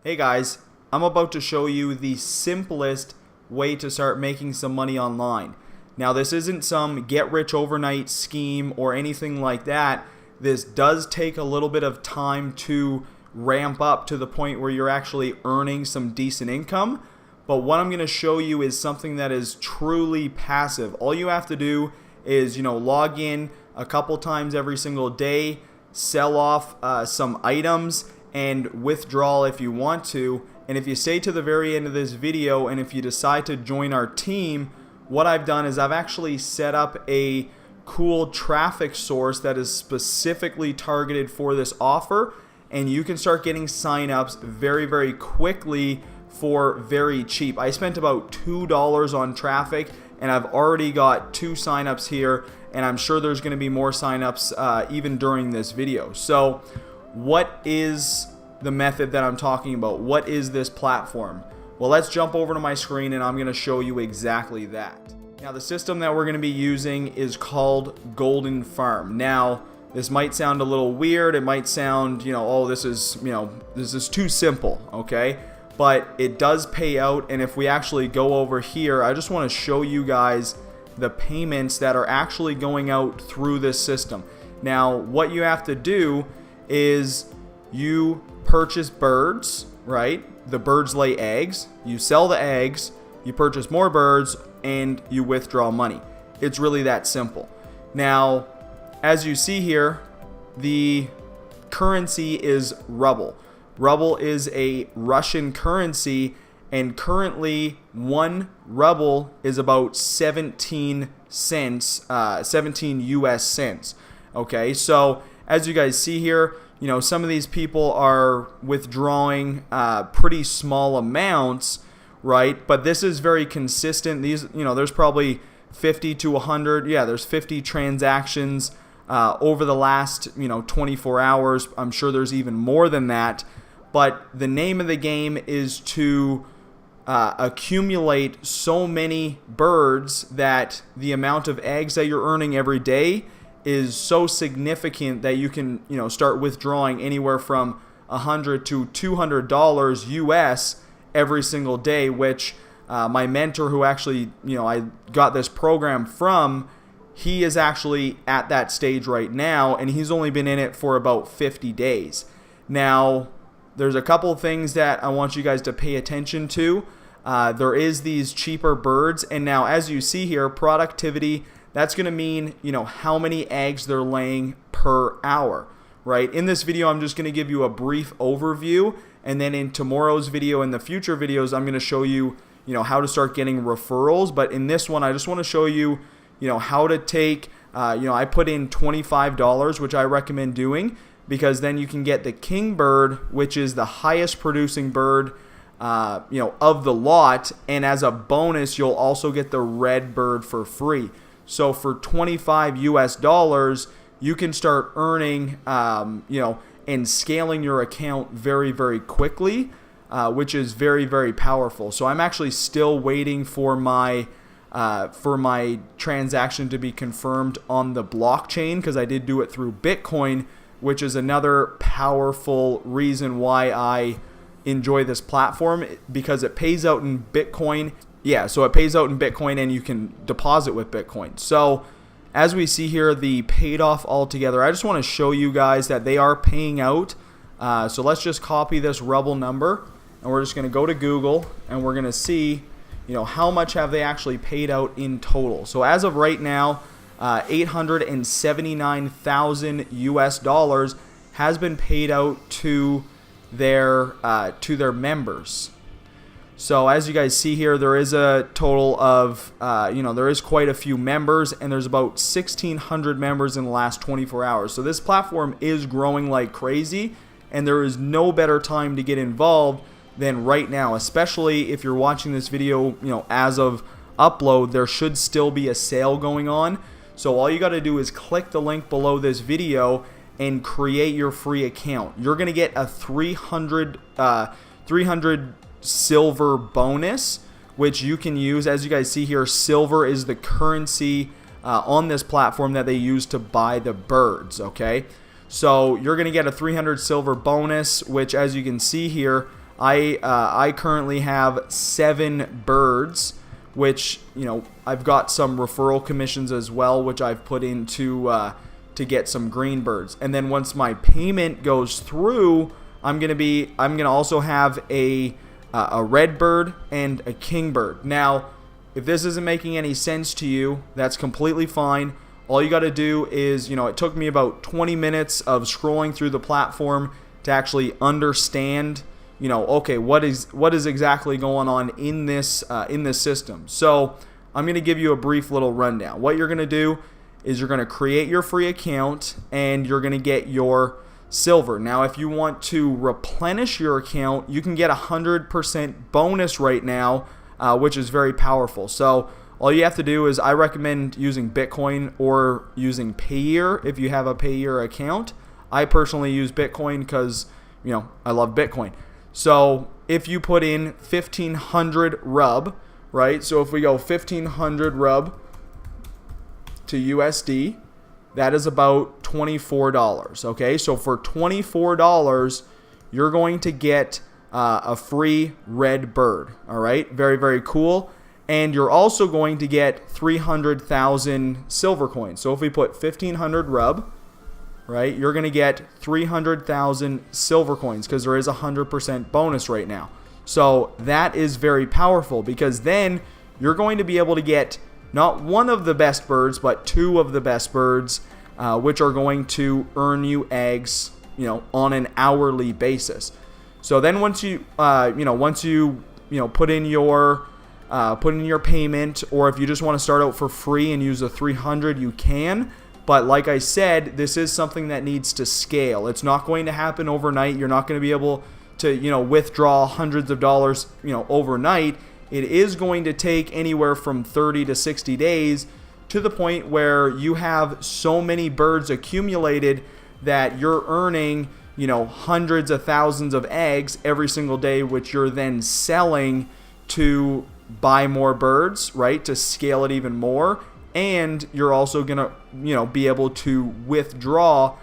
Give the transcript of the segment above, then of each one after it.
Hey guys, I'm about to show you the simplest way to start making some money online. Now this isn't some get rich overnight scheme or anything like that. This does take a little bit of time to ramp up to the point where you're actually earning some decent income. But what I'm going to show you is something that is truly passive. All you have to do is, log in a couple times every single day, sell off some items, and withdraw if you want to. And if you stay to the very end of this video and if you decide to join our team, what I've done is I've actually set up a cool traffic source that is specifically targeted for this offer, and you can start getting signups very quickly for very cheap. I spent about $2 on traffic and I've already got 2 signups here, and I'm sure there's going to be more signups even during this video. So what is the method that I'm talking about? What is this platform? Well, let's jump over to my screen and I'm going to show you exactly that. Now, the system that we're going to be using is called Golden Farm. Now, this might sound a little weird. It might sound, oh, this is too simple, okay? But it does pay out, and if we actually go over here, I just want to show you guys the payments that are actually going out through this system. Now, what you have to do is you purchase birds, right? The birds lay eggs. You sell the eggs, you purchase more birds, and you withdraw money. It's really that simple. Now, as you see here, the currency is ruble. Ruble is a Russian currency, and currently 1 ruble is about 17 cents, 17 US cents. Okay, so as you guys see here, some of these people are withdrawing pretty small amounts, right? But this is very consistent. These, there's probably 50 to 100. Yeah, there's 50 transactions over the last, 24 hours. I'm sure there's even more than that. But the name of the game is to accumulate so many birds that the amount of eggs that you're earning every day is so significant that you can, start withdrawing anywhere from $100 to $200 US every single day, which my mentor, who actually, I got this program from, he is actually at that stage right now, and he's only been in it for about 50 days. Now, there's a couple of things that I want you guys to pay attention to. There is these cheaper birds, and now as you see here, productivity, that's going to mean, how many eggs they're laying per hour, right? In this video, I'm just going to give you a brief overview, and then in tomorrow's video and the future videos, I'm going to show you, how to start getting referrals. But in this one, I just want to show you, how to take, I put in $25, which I recommend doing, because then you can get the king bird, which is the highest producing bird, of the lot, and as a bonus, you'll also get the red bird for free. So for $25 US, you can start earning, and scaling your account very quickly, which is very powerful. So I'm actually still waiting for my transaction to be confirmed on the blockchain, because I did do it through Bitcoin, which is another powerful reason why I enjoy this platform, because it pays out in Bitcoin. Yeah, so it pays out in Bitcoin and you can deposit with Bitcoin. So as we see here, the paid off altogether, I just want to show you guys that they are paying out. So let's just copy this Rubble number, and we're just going to go to Google, and we're going to see, how much have they actually paid out in total. So as of right now, $879,000 US has been paid out to their members. So as you guys see here, there is a total of, there is quite a few members, and there's about 1,600 members in the last 24 hours. So this platform is growing like crazy, and there is no better time to get involved than right now, especially if you're watching this video, as of upload. There should still be a sale going on. So all you got to do is click the link below this video and create your free account. You're going to get a 300 silver bonus, which you can use. As you guys see here, silver is the currency on this platform that they use to buy the birds, okay? So you're going to get a 300 silver bonus, which as you can see here, I currently have 7 birds, which, you know, I've got some referral commissions as well, which I've put into to get some green birds. And then once my payment goes through, I'm gonna also have a red bird and a king bird. Now, if this isn't making any sense to you, that's completely fine. All you got to do is, you know, it took me about 20 minutes of scrolling through the platform to actually understand, you know, okay, what is exactly going on in this system. So I'm going to give you a brief little rundown. What you're going to do is you're going to create your free account and you're going to get your silver. Now, if you want to replenish your account, you can get 100% bonus right now, which is very powerful. So all you have to do is, I recommend using Bitcoin or using Payeer if you have a Payeer account. I personally use Bitcoin because, you know, I love Bitcoin. So if you put in 1500 rub, right? So if we go 1500 rub to USD, that is about $24. Okay, so for $24, you're going to get a free red bird. All right, very, very cool. And you're also going to get 300,000 silver coins. So if we put 1500 rub, right, you're going to get 300,000 silver coins because there is a 100% bonus right now. So that is very powerful, because then you're going to be able to get not one of the best birds, but 2 of the best birds, which are going to earn you eggs, you know, on an hourly basis. So then once you put in your payment, or if you just want to start out for free and use a 300, you can. But like I said, this is something that needs to scale. It's not going to happen overnight. You're not going to be able to, you know, withdraw hundreds of dollars, you know, overnight. It is going to take anywhere from 30 to 60 days, to the point where you have so many birds accumulated that you're earning, you know, hundreds of thousands of eggs every single day, which you're then selling to buy more birds, right, to scale it even more. And you're also gonna, you know, be able to withdraw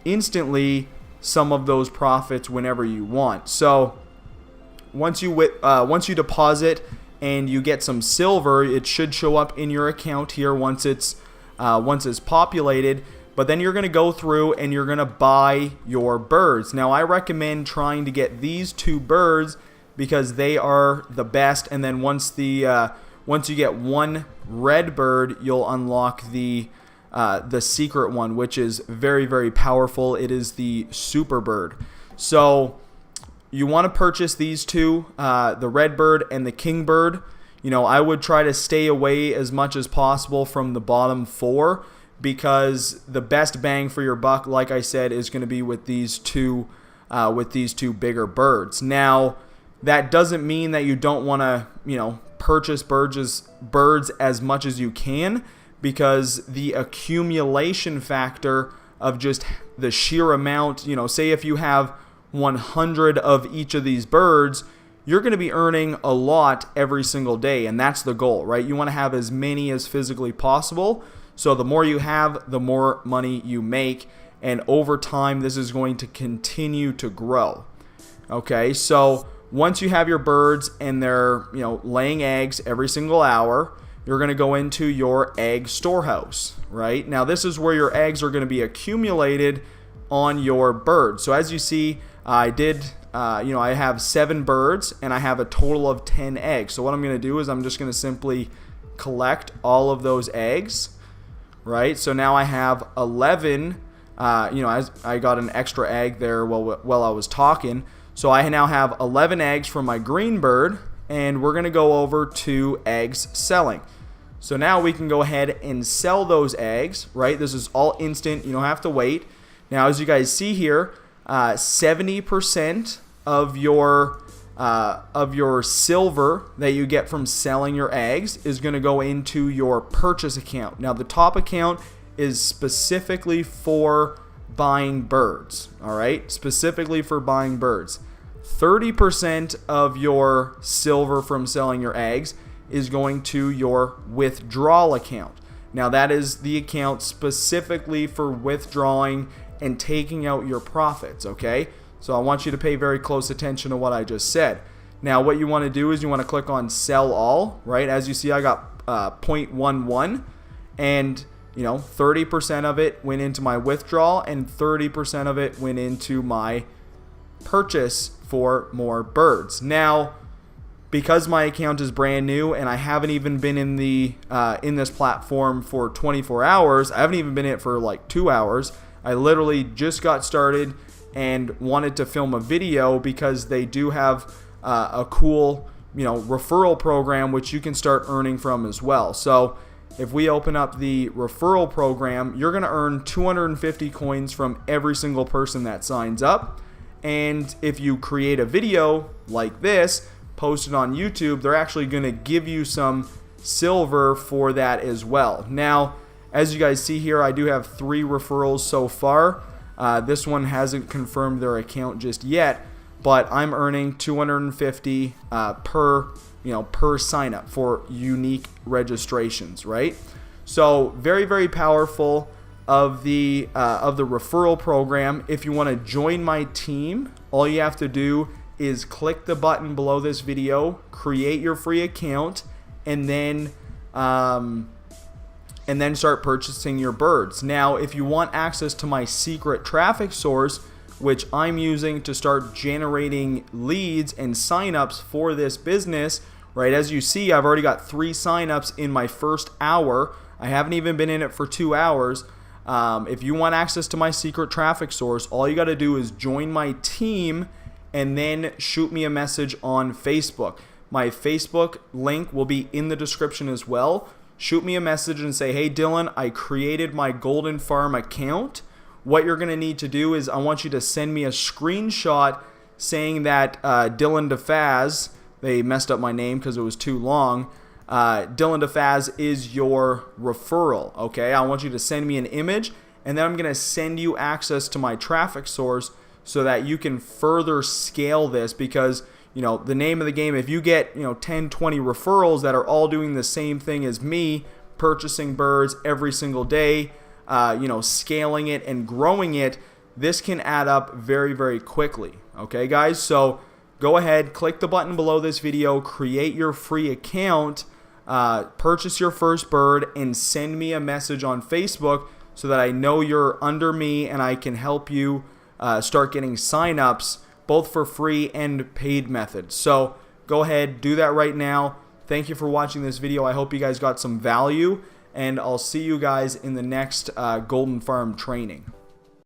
instantly some of those profits whenever you want. So once you deposit and you get some silver, it should show up in your account here once it's populated. But then you're going to go through and you're going to buy your birds. Now, I recommend trying to get these 2 birds because they are the best. And then once you get 1 red bird, you'll unlock the secret one, which is very, very powerful. It is the super bird. So you want to purchase these 2, the red bird and the king bird. You know, I would try to stay away as much as possible from the bottom 4, because the best bang for your buck, like I said, is going to be with these two bigger birds. Now, that doesn't mean that you don't want to, you know, purchase birds as much as you can, because the accumulation factor of just the sheer amount, you know, say if you have 100 of each of these birds, you're going to be earning a lot every single day, and that's the goal, right? You want to have as many as physically possible. So the more you have, the more money you make, and over time this is going to continue to grow. Okay, so once you have your birds and they're, you know, laying eggs every single hour, you're going to go into your egg storehouse, right? Now this is where your eggs are going to be accumulated on your birds. So as you see, I have 7 birds and I have a total of 10 eggs. So what I'm going to do is I'm just going to simply collect all of those eggs, right? So now I have 11, as I got an extra egg there while I was talking. So I now have 11 eggs from my green bird, and we're going to go over to eggs selling. So now we can go ahead and sell those eggs, right? This is all instant. You don't have to wait. Now, as you guys see here, 70% of your silver that you get from selling your eggs is going to go into your purchase account. Now, the top account is specifically for buying birds, all right? Specifically for buying birds. 30% of your silver from selling your eggs is going to your withdrawal account. Now, that is the account specifically for withdrawing and taking out your profits, okay? So I want you to pay very close attention to what I just said. Now what you want to do is you want to click on sell all, right? As you see, I got 0.11, and 30% of it went into my withdrawal and 30% of it went into my purchase for more birds. Now, because my account is brand new and I haven't even been in this platform for 24 hours, I haven't even been in it for like 2 hours. I literally just got started and wanted to film a video because they do have a cool referral program which you can start earning from as well. So if we open up the referral program, you're going to earn 250 coins from every single person that signs up. And if you create a video like this, post it on YouTube, they're actually going to give you some silver for that as well. Now, as you guys see here, I do have 3 referrals so far. This one hasn't confirmed their account just yet, but I'm earning 250 per sign up for unique registrations, right? So very, very powerful of the referral program. If you want to join my team, all you have to do is click the button below this video, create your free account, and then start purchasing your birds. Now, if you want access to my secret traffic source, which I'm using to start generating leads and signups for this business, right? As you see, I've already got 3 signups in my first hour. I haven't even been in it for 2 hours. If you want access to my secret traffic source, all you got to do is join my team and then shoot me a message on Facebook. My Facebook link will be in the description as well. Shoot me a message and say, hey Dylan, I created my Golden Farm account. What you're going to need to do is I want you to send me a screenshot saying that Dylan DeFaz, they messed up my name because it was too long, Dylan DeFaz is your referral, okay? I want you to send me an image, and then I'm going to send you access to my traffic source so that you can further scale this, because the name of the game, if you get 10, 20 referrals that are all doing the same thing as me, purchasing birds every single day, scaling it and growing it, this can add up very, very quickly. Okay, guys? So go ahead, click the button below this video, create your free account, purchase your first bird, and send me a message on Facebook so that I know you're under me and I can help you start getting signups, both for free and paid methods. So go ahead, do that right now. Thank you for watching this video. I hope you guys got some value, and I'll see you guys in the next Golden Farm training.